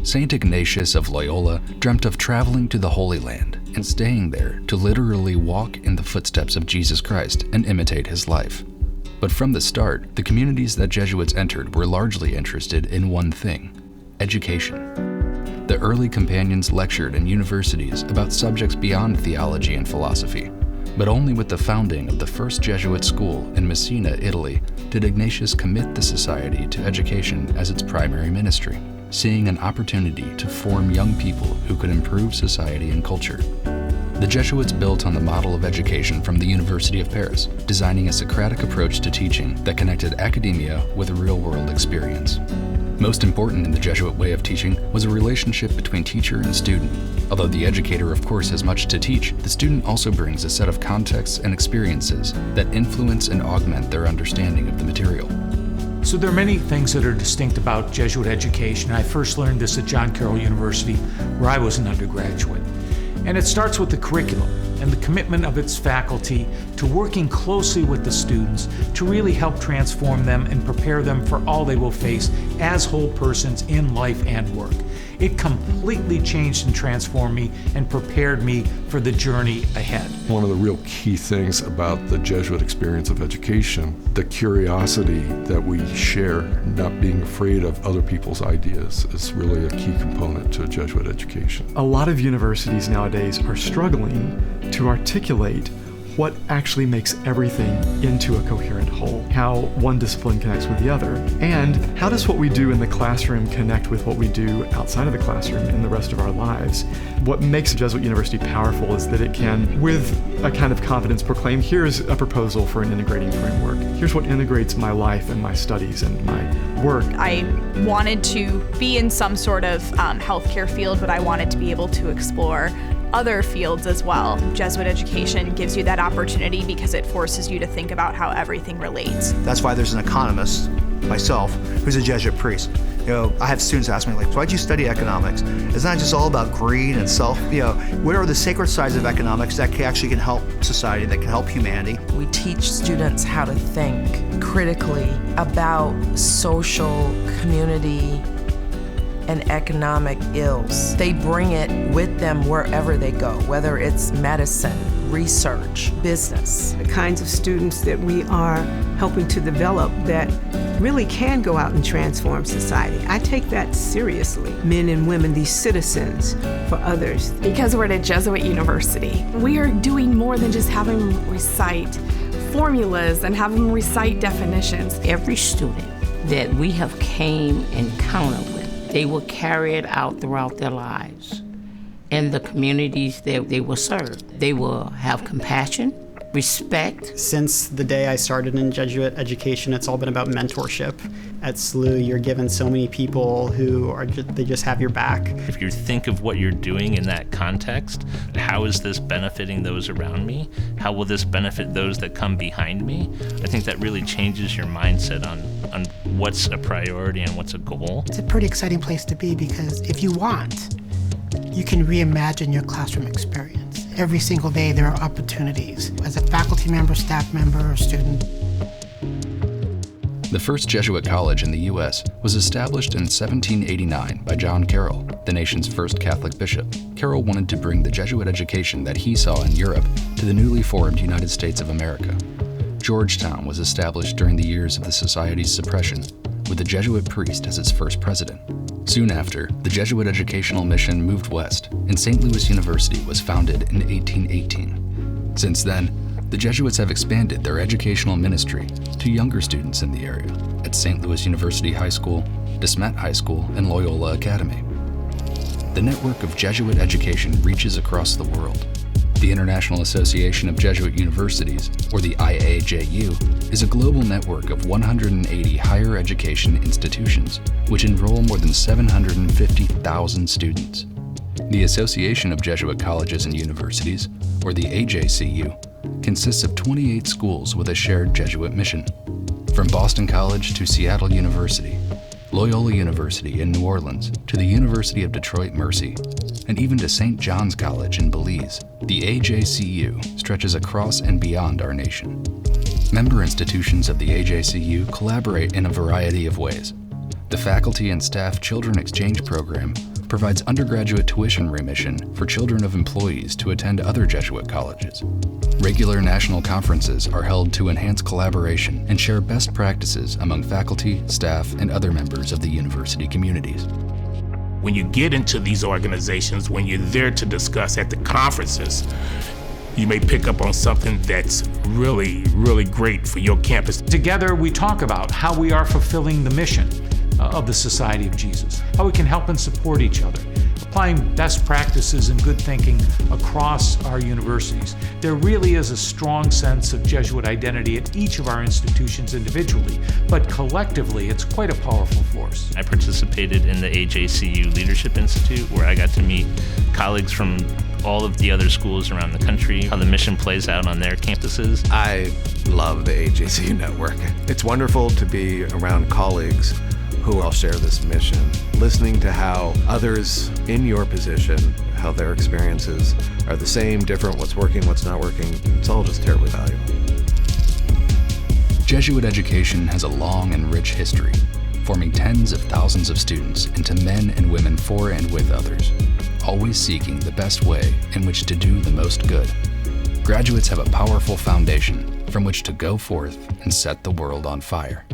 Saint Ignatius of Loyola dreamt of traveling to the Holy Land and staying there to literally walk in the footsteps of Jesus Christ and imitate his life. But from the start, the communities that Jesuits entered were largely interested in one thing: education. The early companions lectured in universities about subjects beyond theology and philosophy, but only with the founding of the first Jesuit school in Messina, Italy, did Ignatius commit the society to education as its primary ministry, seeing an opportunity to form young people who could improve society and culture. The Jesuits built on the model of education from the University of Paris, designing a Socratic approach to teaching that connected academia with a real-world experience. Most important in the Jesuit way of teaching was a relationship between teacher and student. Although the educator of course has much to teach, the student also brings a set of contexts and experiences that influence and augment their understanding of the material. So there are many things that are distinct about Jesuit education. I first learned this at John Carroll University, where I was an undergraduate. And it starts with the curriculum and the commitment of its faculty to working closely with the students to really help transform them and prepare them for all they will face as whole persons in life and work. It completely changed and transformed me and prepared me for the journey ahead. One of the real key things about the Jesuit experience of education, the curiosity that we share, not being afraid of other people's ideas, is really a key component to Jesuit education. A lot of universities nowadays are struggling to articulate what actually makes everything into a coherent whole, how one discipline connects with the other, and how does what we do in the classroom connect with what we do outside of the classroom in the rest of our lives. What makes a Jesuit university powerful is that it can, with a kind of confidence, proclaim, here's a proposal for an integrating framework. Here's what integrates my life and my studies and my work. I wanted to be in some sort of healthcare field, but I wanted to be able to explore other fields as well. Jesuit education gives you that opportunity because it forces you to think about how everything relates. That's why there's an economist, myself, who's a Jesuit priest. I have students ask me, why'd you study economics? It's not just all about greed and self, what are the sacred sides of economics that actually can help society, that can help humanity? We teach students how to think critically about social, community, and economic ills. They bring it with them wherever they go, whether it's medicine, research, business. The kinds of students that we are helping to develop that really can go out and transform society. I take that seriously. Men and women, these citizens for others. Because we're at a Jesuit university, we are doing more than just having them recite formulas and have them recite definitions. Every student that we have came encounter with, they will carry it out throughout their lives in the communities that they will serve. They will have compassion, respect. Since the day I started in Jesuit education, it's all been about mentorship. At SLU, you're given so many people who are they just have your back. If you think of what you're doing in that context, how is this benefiting those around me? How will this benefit those that come behind me? I think that really changes your mindset on what's a priority and what's a goal. It's a pretty exciting place to be because if you want, you can reimagine your classroom experience. Every single day there are opportunities as a faculty member, staff member, or student. The first Jesuit college in the U.S. was established in 1789 by John Carroll, the nation's first Catholic bishop. Carroll wanted to bring the Jesuit education that he saw in Europe to the newly formed United States of America. Georgetown was established during the years of the Society's suppression, with a Jesuit priest as its first president. Soon after, the Jesuit educational mission moved west, and St. Louis University was founded in 1818. Since then, the Jesuits have expanded their educational ministry to younger students in the area at St. Louis University High School, De Smet High School, and Loyola Academy. The network of Jesuit education reaches across the world. The International Association of Jesuit Universities, or the IAJU, is a global network of 180 higher education institutions, which enroll more than 750,000 students. The Association of Jesuit Colleges and Universities, or the AJCU, consists of 28 schools with a shared Jesuit mission. From Boston College to Seattle University, Loyola University in New Orleans to the University of Detroit Mercy, and even to St. John's College in Belize, the AJCU stretches across and beyond our nation. Member institutions of the AJCU collaborate in a variety of ways. The Faculty and Staff Children Exchange Program provides undergraduate tuition remission for children of employees to attend other Jesuit colleges. Regular national conferences are held to enhance collaboration and share best practices among faculty, staff, and other members of the university communities. When you get into these organizations, when you're there to discuss at the conferences, you may pick up on something that's really, really great for your campus. Together, we talk about how we are fulfilling the mission of the Society of Jesus, how we can help and support each other, applying best practices and good thinking across our universities. There really is a strong sense of Jesuit identity at each of our institutions individually, but collectively, it's quite a powerful force. I participated in the AJCU Leadership Institute, where I got to meet colleagues from all of the other schools around the country, how the mission plays out on their campuses. I love the AJCU network. It's wonderful to be around colleagues who all share this mission, listening to how others in your position, how their experiences are the same, different, what's working, what's not working. It's all just terribly valuable. Jesuit education has a long and rich history, forming tens of thousands of students into men and women for and with others, always seeking the best way in which to do the most good. Graduates have a powerful foundation from which to go forth and set the world on fire.